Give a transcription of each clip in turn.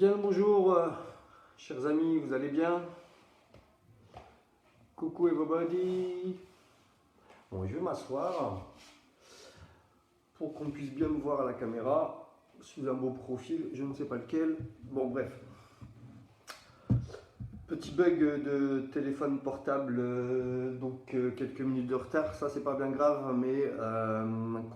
Bien le bonjour, chers amis, vous allez bien? Coucou everybody. Bon, je vais m'asseoir pour qu'on puisse bien me voir à la caméra sous un beau profil, je ne sais pas lequel. Bon, bref. Petit bug de téléphone portable, quelques minutes de retard, ça c'est pas bien grave, mais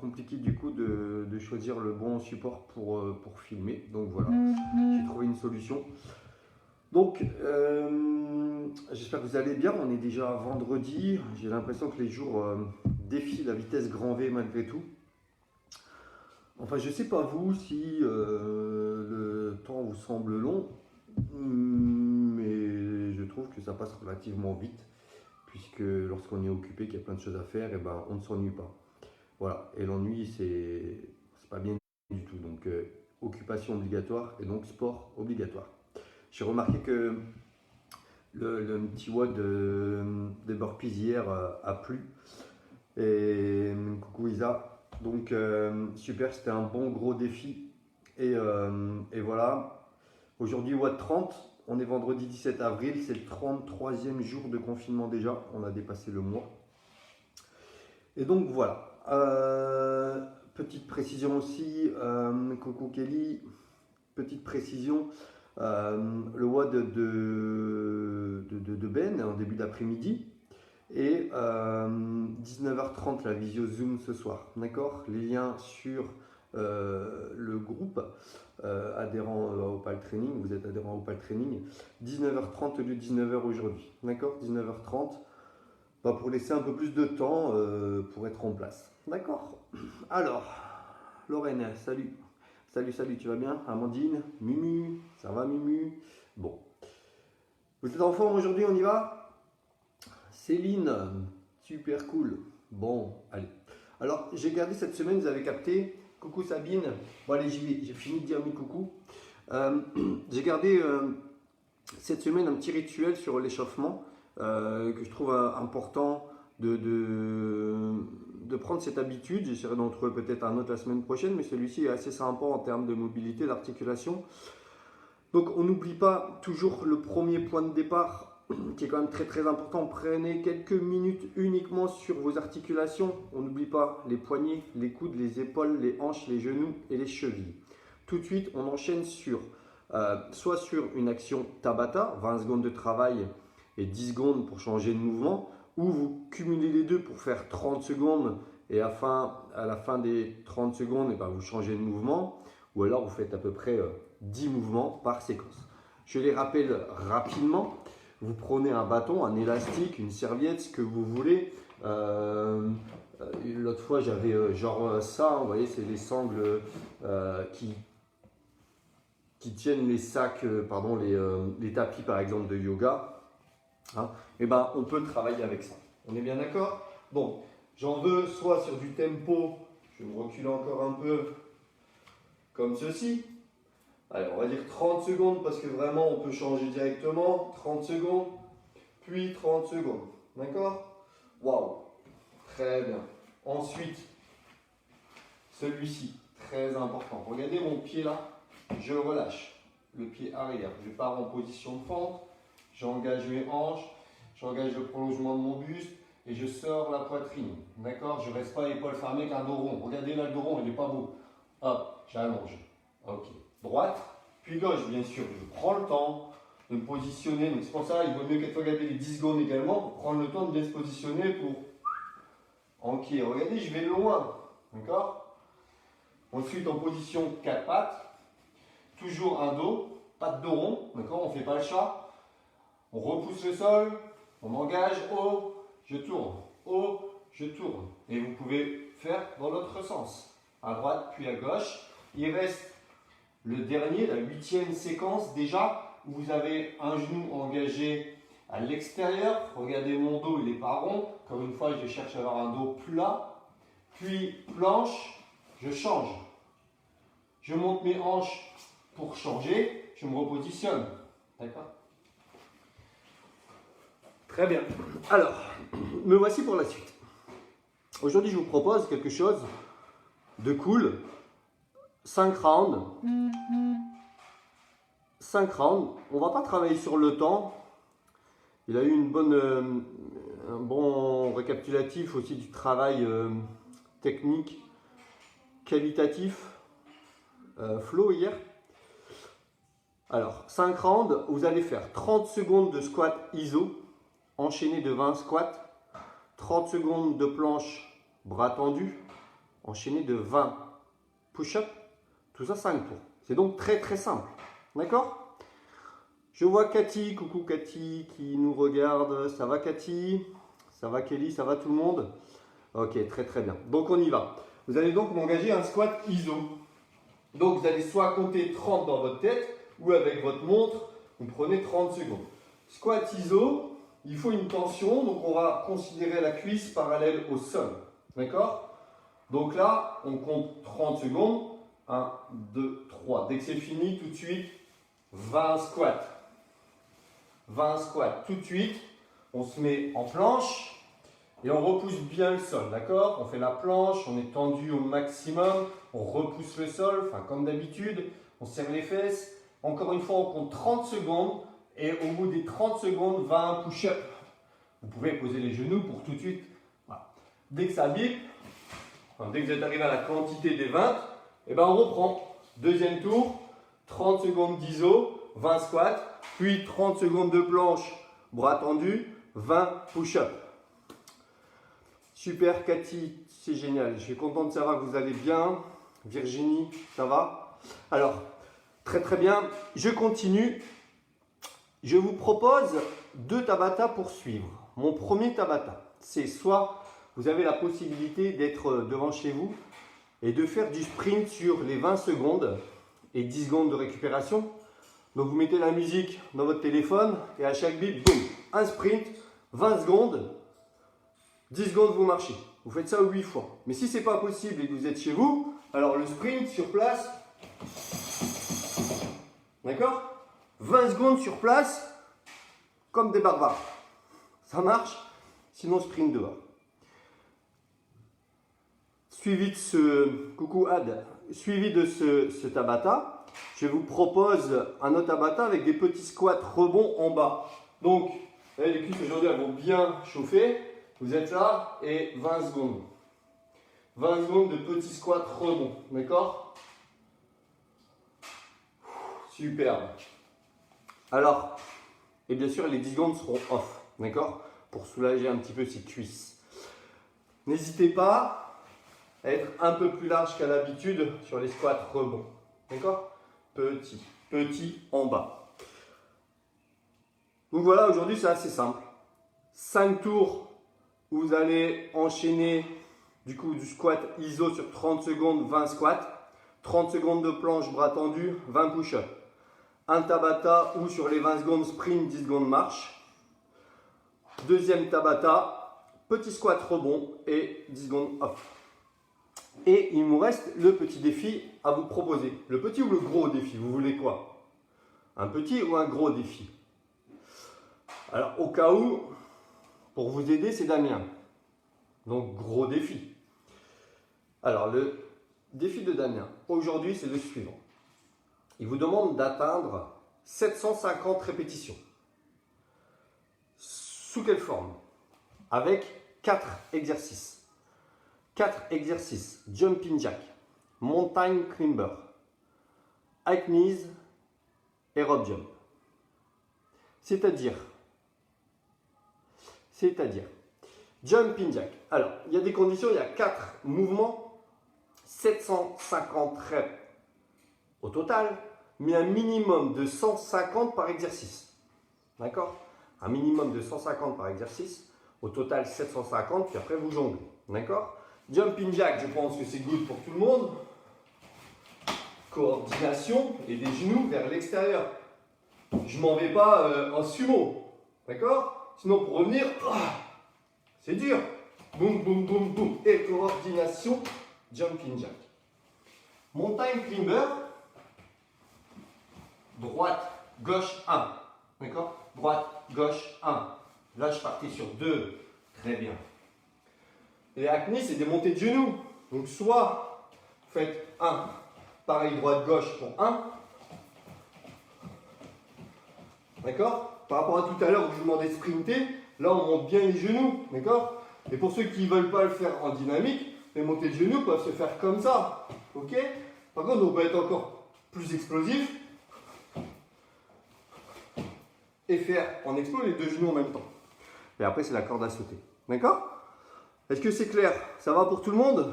compliqué du coup de choisir le bon support pour filmer. Donc voilà, j'ai trouvé une solution. Donc, j'espère que vous allez bien. On est déjà vendredi. J'ai l'impression que les jours défilent à vitesse grand V malgré tout. Enfin, je ne sais pas vous si le temps vous semble long, mais je trouve que ça passe relativement vite, puisque lorsqu'on est occupé, qu'il y a plein de choses à faire, et ben, on ne s'ennuie pas. Voilà. Et l'ennui, c'est pas bien du tout. Donc, occupation obligatoire et donc sport obligatoire. J'ai remarqué que le petit watt de burpees hier a plu. Et coucou Isa. Donc super, c'était un bon gros défi. Et voilà. Aujourd'hui, watt 30. On est vendredi 17 avril. C'est le 33e jour de confinement déjà. On a dépassé le mois. Et donc voilà. Petite précision aussi. Coucou Kelly. Petite précision. Le WOD de Ben en début d'après-midi et 19h30 la visio Zoom ce soir. D'accord? Les liens sur le groupe adhérent au PAL Training, vous êtes adhérent au PAL Training, 19h30 au lieu de 19h aujourd'hui. D'accord? 19h30 pour laisser un peu plus de temps pour être en place. D'accord? Alors, Lorraine, salut. Salut, tu vas bien? Amandine, Mumu, ça va Mumu? Bon. Vous êtes en forme aujourd'hui, on y va? Céline, super cool. Bon, allez. Alors, j'ai gardé cette semaine, vous avez capté. Coucou Sabine. Bon, allez, j'y vais. J'ai fini de dire mes coucou. J'ai gardé cette semaine un petit rituel sur l'échauffement que je trouve important de prendre cette habitude. J'essaierai d'en trouver peut-être un autre la semaine prochaine, mais celui-ci est assez sympa en termes de mobilité, d'articulation. Donc on n'oublie pas toujours le premier point de départ qui est quand même très très important. Prenez quelques minutes uniquement sur vos articulations. On n'oublie pas les poignets, les coudes, les épaules, les hanches, les genoux et les chevilles. Tout de suite, on enchaîne sur soit sur une action Tabata, 20 secondes de travail et 10 secondes pour changer de mouvement, ou vous cumulez les deux pour faire 30 secondes et à la fin des 30 secondes, vous changez de mouvement, ou alors vous faites à peu près 10 mouvements par séquence. Je les rappelle rapidement. Vous prenez un bâton, un élastique, une serviette, ce que vous voulez. L'autre fois, j'avais genre ça, vous voyez, c'est les sangles qui tiennent les sacs, les tapis par exemple de yoga. Hein, on peut travailler avec ça. On est bien d'accord? Bon, j'en veux soit sur du tempo, je vais me reculer encore un peu, comme ceci. Allez, on va dire 30 secondes parce que vraiment on peut changer directement. 30 secondes, puis 30 secondes. D'accord? Waouh! Très bien. Ensuite, celui-ci, très important. Regardez mon pied là, je relâche le pied arrière. Je pars en position de fente. J'engage mes hanches, j'engage le prolongement de mon buste et je sors la poitrine. D'accord? Je ne reste pas épaules fermées avec un dos rond. Regardez là, le dos rond, il n'est pas beau. Hop, j'allonge. Ok. Droite, puis gauche, bien sûr. Je prends le temps de me positionner. Donc c'est pour ça qu'il vaut mieux regarder les 10 secondes également pour prendre le temps de bien se positionner pour. Ok, regardez, je vais loin. D'accord? Ensuite, en position 4 pattes. Toujours un dos, pas de dos rond. D'accord? On ne fait pas le chat. On repousse le sol, on engage, haut, je tourne, haut, je tourne. Et vous pouvez faire dans l'autre sens, à droite puis à gauche. Il reste le dernier, la 8e séquence déjà, où vous avez un genou engagé à l'extérieur. Regardez mon dos, il n'est pas rond. Comme une fois, je cherche à avoir un dos plat. Puis planche, je change. Je monte mes hanches pour changer, je me repositionne. D'accord ? Très bien. Alors, me voici pour la suite. Aujourd'hui, je vous propose quelque chose de cool. 5 rounds, 5 rounds. On ne va pas travailler sur le temps. Il a eu un bon récapitulatif aussi du travail technique, qualitatif, flow hier. Alors, 5 rounds, vous allez faire 30 secondes de squat ISO, enchaîné de 20 squats, 30 secondes de planche bras tendus, enchaîné de 20 push-ups, tout ça 5 tours. C'est donc très très simple, d'accord? Je vois Cathy, coucou Cathy qui nous regarde. Ça va Cathy? Ça va Kelly? Ça va tout le monde? Ok, très très bien. Donc on y va. Vous allez donc m'engager un squat ISO. Donc vous allez soit compter 30 dans votre tête ou avec votre montre, vous prenez 30 secondes. Squat ISO, il faut une tension, donc on va considérer la cuisse parallèle au sol. D'accord? Donc là, on compte 30 secondes. 1, 2, 3. Dès que c'est fini, tout de suite, 20 squats. 20 squats tout de suite, on se met en planche et on repousse bien le sol, d'accord? On fait la planche, on est tendu au maximum, on repousse le sol, enfin comme d'habitude, on serre les fesses. Encore une fois, on compte 30 secondes et au bout des 30 secondes, 20 push-up. Vous pouvez poser les genoux pour tout de suite. Voilà. Dès que ça bip, enfin, dès que vous êtes arrivé à la quantité des 20, et ben on reprend. Deuxième tour, 30 secondes d'ISO, 20 squats. Puis 30 secondes de planche, bras tendus, 20 push-ups. Super Cathy, c'est génial. Je suis content de savoir que vous allez bien. Virginie, ça va? Alors, très très bien. Je continue. Je vous propose 2 Tabata pour suivre. Mon premier Tabata, c'est soit vous avez la possibilité d'être devant chez vous et de faire du sprint sur les 20 secondes et 10 secondes de récupération. Donc vous mettez la musique dans votre téléphone et à chaque bip, boum, un sprint, 20 secondes, 10 secondes vous marchez. Vous faites ça 8 fois. Mais si ce n'est pas possible et que vous êtes chez vous, alors le sprint sur place, d'accord? 20 secondes sur place, comme des barbares. Ça marche, sinon sprint dehors. Suivi de ce, coucou Ad, suivi de ce Tabata, je vous propose un autre Tabata avec des petits squats rebonds en bas. Donc, les cuisses aujourd'hui elles vont bien chauffer. Vous êtes là et 20 secondes. 20 secondes de petits squats rebonds. D'accord? Superbe. Alors, et bien sûr, les 10 secondes seront off. D'accord? Pour soulager un petit peu ces cuisses. N'hésitez pas à être un peu plus large qu'à l'habitude sur les squats rebonds. D'accord? Petit, petit en bas. Donc voilà, aujourd'hui c'est assez simple. 5 tours où vous allez enchaîner du coup du squat ISO sur 30 secondes, 20 squats. 30 secondes de planche, bras tendus, 20 push-ups. Un Tabata où sur les 20 secondes sprint, 10 secondes marche. Deuxième Tabata, petit squat rebond et 10 secondes off. Et il nous reste le petit défi à vous proposer. Le petit ou le gros défi, vous voulez quoi? Un petit ou un gros défi? Alors au cas où, pour vous aider, c'est Damien. Donc gros défi. Alors le défi de Damien, aujourd'hui c'est le suivant. Il vous demande d'atteindre 750 répétitions. Sous quelle forme? Avec 4 exercices. 4 exercices, jumping jack, mountain climber, high knees et rope jump. C'est-à-dire, jumping jack. Alors, il y a des conditions, il y a 4 mouvements, 750 reps au total, mais un minimum de 150 par exercice. D'accord? Un minimum de 150 par exercice, au total 750, puis après vous jonglez. D'accord? Jumping jack, je pense que c'est good pour tout le monde. Coordination et des genoux vers l'extérieur. Je m'en vais pas en sumo. D'accord? Sinon pour revenir, c'est dur. Boum, boum, boum, boum. Et coordination, jumping jack. Mountain climber. Droite, gauche, 1. D'accord? Droite, gauche, 1. Là je partais sur 2. Très bien. Les hack-knees, c'est des montées de genoux. Donc, soit vous faites 1, pareil droite-gauche pour 1. D'accord? Par rapport à tout à l'heure où je vous demandais de sprinter, là on monte bien les genoux. D'accord? Et pour ceux qui ne veulent pas le faire en dynamique, les montées de genoux peuvent se faire comme ça. Ok? Par contre, on peut être encore plus explosif et faire en explo les deux genoux en même temps. Et après, c'est la corde à sauter. D'accord? Est-ce que c'est clair? Ça va pour tout le monde?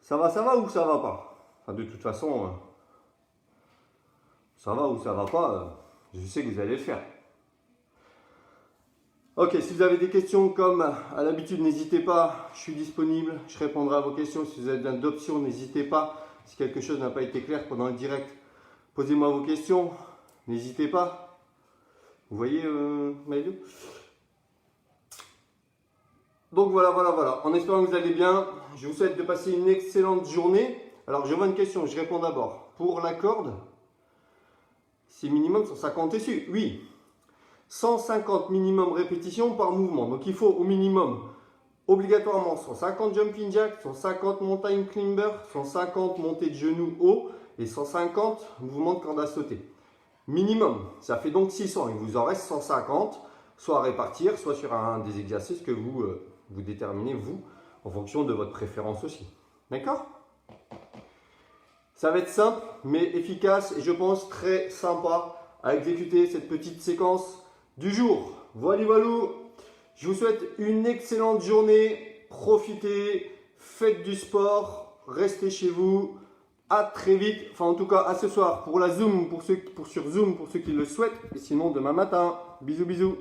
Ça va ou ça va pas? Enfin, de toute façon, ça va ou ça va pas, je sais que vous allez le faire. Ok, si vous avez des questions comme à l'habitude, n'hésitez pas, je suis disponible, je répondrai à vos questions. Si vous avez besoin d'options, n'hésitez pas. Si quelque chose n'a pas été clair pendant le direct, posez-moi vos questions, n'hésitez pas. Vous voyez ma vidéo? Donc voilà. En espérant que vous allez bien, je vous souhaite de passer une excellente journée. Alors je vois une question, je réponds d'abord. Pour la corde, c'est minimum 150 dessus. Oui, 150 minimum répétitions par mouvement. Donc il faut au minimum, obligatoirement, 150 jumping jack, 150 mountain climber, 150 montées de genoux haut et 150 mouvements de corde à sauter. Minimum, ça fait donc 600. Il vous en reste 150, soit à répartir, soit sur un des exercices que vous déterminez, vous, en fonction de votre préférence aussi. D'accord? Ça va être simple, mais efficace et je pense très sympa à exécuter cette petite séquence du jour. Voilà. Je vous souhaite une excellente journée. Profitez, faites du sport, restez chez vous. À très vite, enfin en tout cas à ce soir pour la Zoom, sur Zoom pour ceux qui le souhaitent. Et sinon demain matin. Bisous.